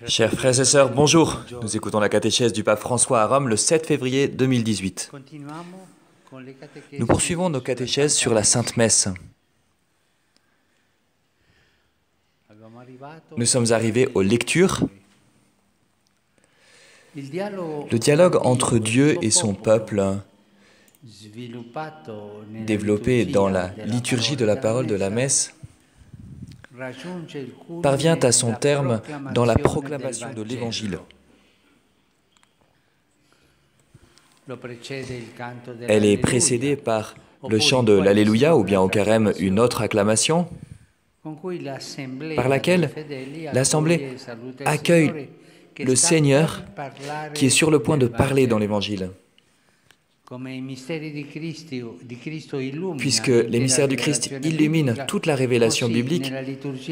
Chers frères et sœurs, bonjour. Nous écoutons la catéchèse du pape François à Rome le 7 février 2018. Nous poursuivons nos catéchèses sur la Sainte Messe. Nous sommes arrivés aux lectures. Le dialogue entre Dieu et son peuple, développé dans la liturgie de la parole de la messe, parvient à son terme dans la proclamation de l'Évangile. Elle est précédée par le chant de l'Alléluia ou bien au carême une autre acclamation par laquelle l'Assemblée accueille le Seigneur qui est sur le point de parler dans l'Évangile. Puisque les mystères du Christ illuminent toute la révélation biblique,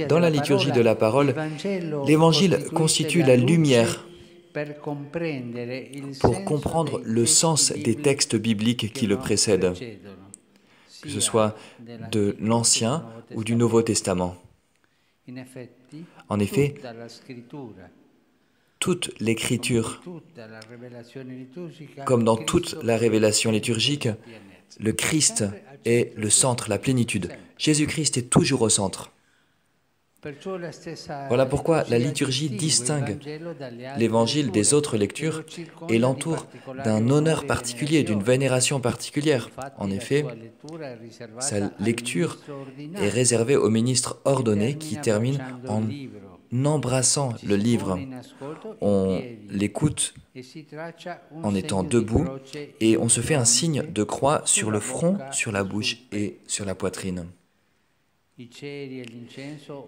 dans la liturgie de la parole, l'Évangile constitue la lumière pour comprendre le sens des textes bibliques qui le précèdent, que ce soit de l'Ancien ou du Nouveau Testament. En effet, toute l'Écriture, comme dans toute la révélation liturgique, le Christ est le centre, la plénitude. Jésus-Christ est toujours au centre. Voilà pourquoi la liturgie distingue l'Évangile des autres lectures et l'entoure d'un honneur particulier, d'une vénération particulière. En effet, sa lecture est réservée aux ministres ordonnés qui terminent en embrassant le livre. On l'écoute en étant debout et on se fait un signe de croix sur le front, sur la bouche et sur la poitrine.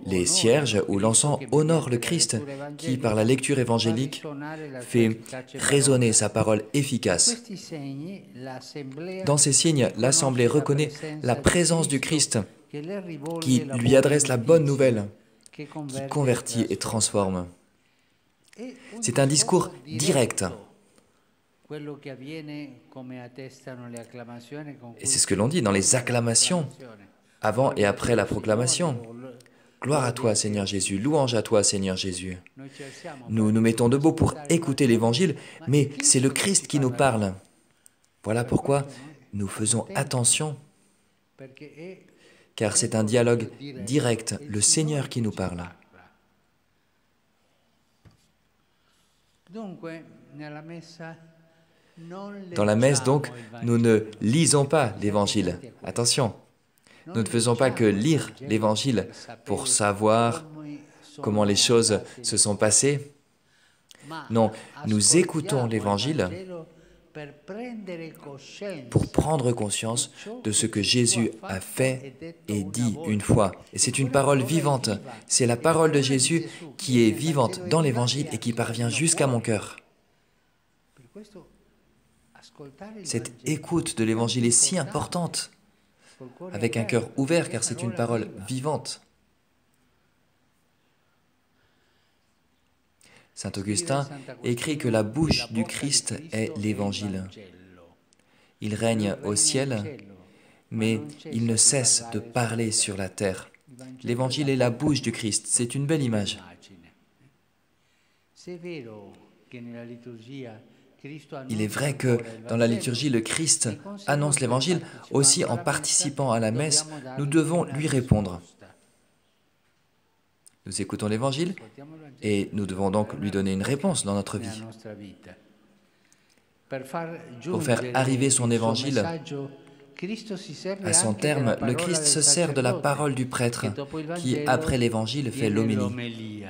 Les cierges ou l'encens honorent le Christ qui, par la lecture évangélique, fait résonner sa parole efficace. Dans ces signes, l'Assemblée reconnaît la présence du Christ qui lui adresse la bonne nouvelle, qui convertit et transforme. C'est un discours direct. Et c'est ce que l'on dit dans les acclamations, avant et après la proclamation. Gloire à toi, Seigneur Jésus, louange à toi, Seigneur Jésus. Nous nous mettons debout pour écouter l'Évangile, mais c'est le Christ qui nous parle. Voilà pourquoi nous faisons attention, car c'est un dialogue direct, le Seigneur qui nous parle. Dans la messe, donc, nous ne lisons pas l'Évangile. Attention, nous ne faisons pas que lire l'Évangile pour savoir comment les choses se sont passées. Non, nous écoutons l'Évangile pour prendre conscience de ce que Jésus a fait et dit une fois. Et c'est une parole vivante. C'est la parole de Jésus qui est vivante dans l'Évangile et qui parvient jusqu'à mon cœur. Cette écoute de l'Évangile est si importante, avec un cœur ouvert, car c'est une parole vivante. Saint Augustin écrit que la bouche du Christ est l'Évangile. Il règne au ciel, mais il ne cesse de parler sur la terre. L'Évangile est la bouche du Christ. C'est une belle image. Il est vrai que dans la liturgie, le Christ annonce l'Évangile. Aussi, en participant à la messe, nous devons lui répondre. Nous écoutons l'Évangile et nous devons donc lui donner une réponse dans notre vie. Pour faire arriver son Évangile à son terme, le Christ se sert de la parole du prêtre qui, après l'Évangile, fait l'homélie,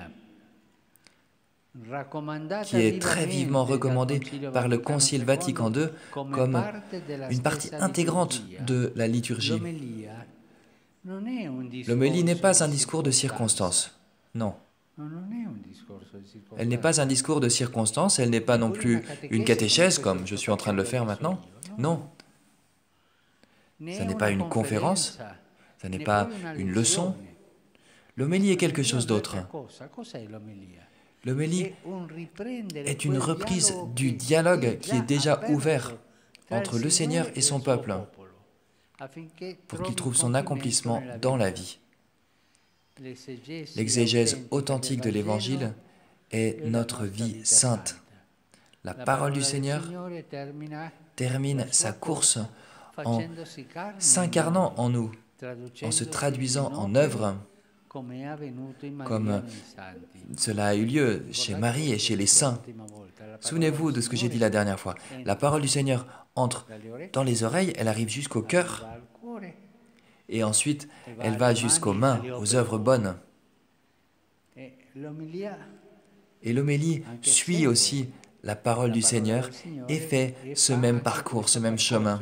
qui est très vivement recommandée par le Concile Vatican II comme une partie intégrante de la liturgie. L'homélie n'est pas un discours de circonstance. Non. Elle n'est pas un discours de circonstance, elle n'est pas non plus une catéchèse comme je suis en train de le faire maintenant. Non. Ça n'est pas une conférence, ça n'est pas une leçon. L'homélie est quelque chose d'autre. L'homélie est une reprise du dialogue qui est déjà ouvert entre le Seigneur et son peuple pour qu'il trouve son accomplissement dans la vie. L'exégèse authentique de l'Évangile est notre vie sainte. La parole du Seigneur termine sa course en s'incarnant en nous, en se traduisant en œuvre, comme cela a eu lieu chez Marie et chez les saints. Souvenez-vous de ce que j'ai dit la dernière fois. La parole du Seigneur entre dans les oreilles, elle arrive jusqu'au cœur, et ensuite elle va jusqu'aux mains, aux œuvres bonnes. Et l'homélie suit aussi la parole du Seigneur et fait ce même parcours, ce même chemin.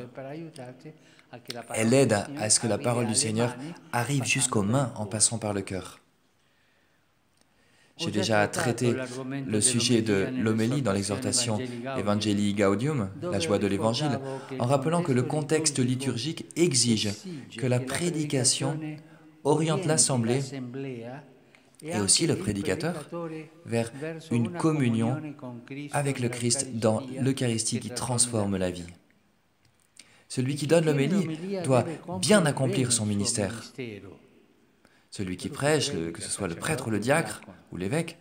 Elle aide à ce que la parole du Seigneur arrive jusqu'aux mains en passant par le cœur. J'ai déjà traité le sujet de l'homélie dans l'exhortation Evangelii Gaudium, la joie de l'Évangile, en rappelant que le contexte liturgique exige que la prédication oriente l'assemblée et aussi le prédicateur vers une communion avec le Christ dans l'Eucharistie qui transforme la vie. Celui qui donne l'homélie doit bien accomplir son ministère. Celui qui prêche, que ce soit le prêtre ou le diacre ou l'évêque,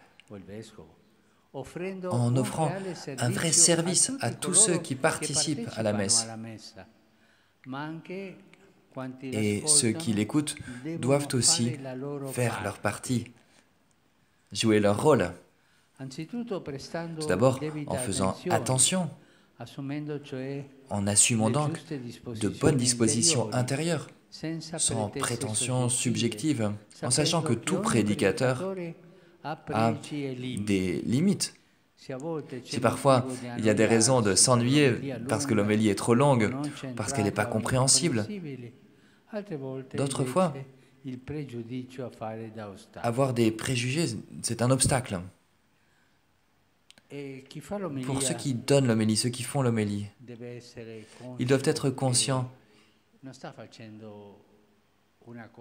en offrant un vrai service à tous ceux qui participent à la messe. Et ceux qui l'écoutent doivent aussi faire leur partie, jouer leur rôle. Tout d'abord, en faisant attention, en assumant donc de bonnes dispositions intérieures, sans prétention subjective, en sachant que tout prédicateur a des limites. Si parfois il y a des raisons de s'ennuyer parce que l'homélie est trop longue, parce qu'elle n'est pas compréhensible, d'autres fois, avoir des préjugés, c'est un obstacle. Pour ceux qui donnent l'homélie, ceux qui font l'homélie, ils doivent être conscients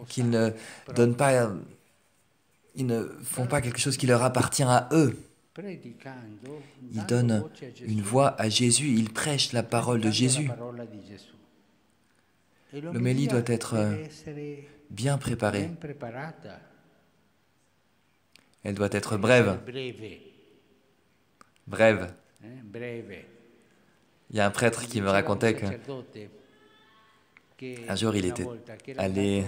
qu'ils ne donnent pas, ils ne font pas quelque chose qui leur appartient à eux. Ils donnent une voix à Jésus, ils prêchent la parole de Jésus. L'homélie doit être bien préparée. Elle doit être brève. Brève. Il y a un prêtre qui me racontait qu'un jour il était allé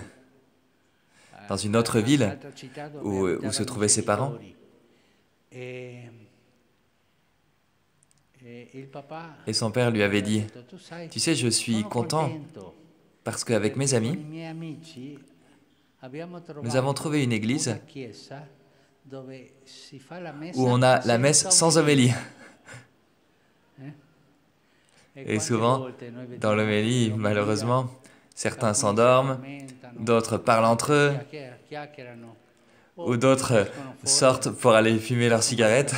dans une autre ville où se trouvaient ses parents. Et son père lui avait dit, « Tu sais, je suis content parce qu'avec mes amis, nous avons trouvé une église où on a la messe sans homélie. » Et souvent, dans l'homélie, malheureusement, certains s'endorment, d'autres parlent entre eux, ou d'autres sortent pour aller fumer leur cigarette.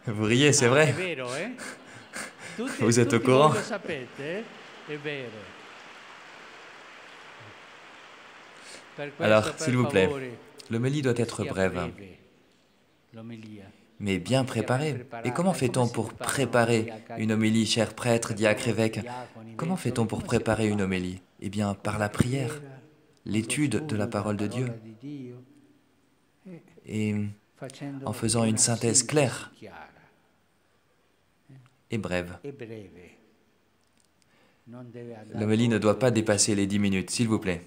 Vous riez, c'est vrai. Vous êtes au courant. Alors, s'il vous plaît, l'homélie doit être brève, mais bien préparée. Et comment fait-on pour préparer une homélie, cher prêtre, diacre, évêque? Comment fait-on pour préparer une homélie? Eh bien, par la prière, l'étude de la parole de Dieu, et en faisant une synthèse claire et brève. L'homélie ne doit pas dépasser les 10 minutes, s'il vous plaît.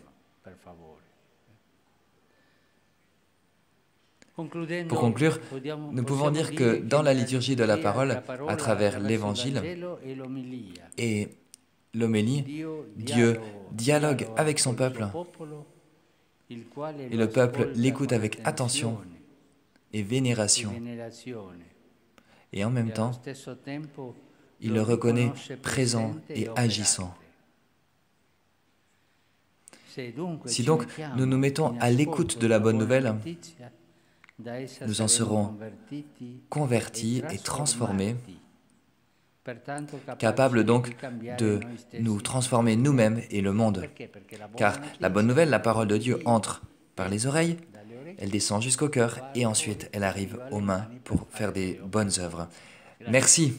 Pour conclure, nous pouvons dire que dans la liturgie de la parole, à travers l'Évangile et l'homélie, Dieu dialogue avec son peuple et le peuple l'écoute avec attention et vénération. Et en même temps, il le reconnaît présent et agissant. Si donc nous nous mettons à l'écoute de la bonne nouvelle, nous en serons convertis et transformés, capables donc de nous transformer nous-mêmes et le monde. Car la bonne nouvelle, la parole de Dieu, entre par les oreilles, elle descend jusqu'au cœur et ensuite elle arrive aux mains pour faire des bonnes œuvres. Merci.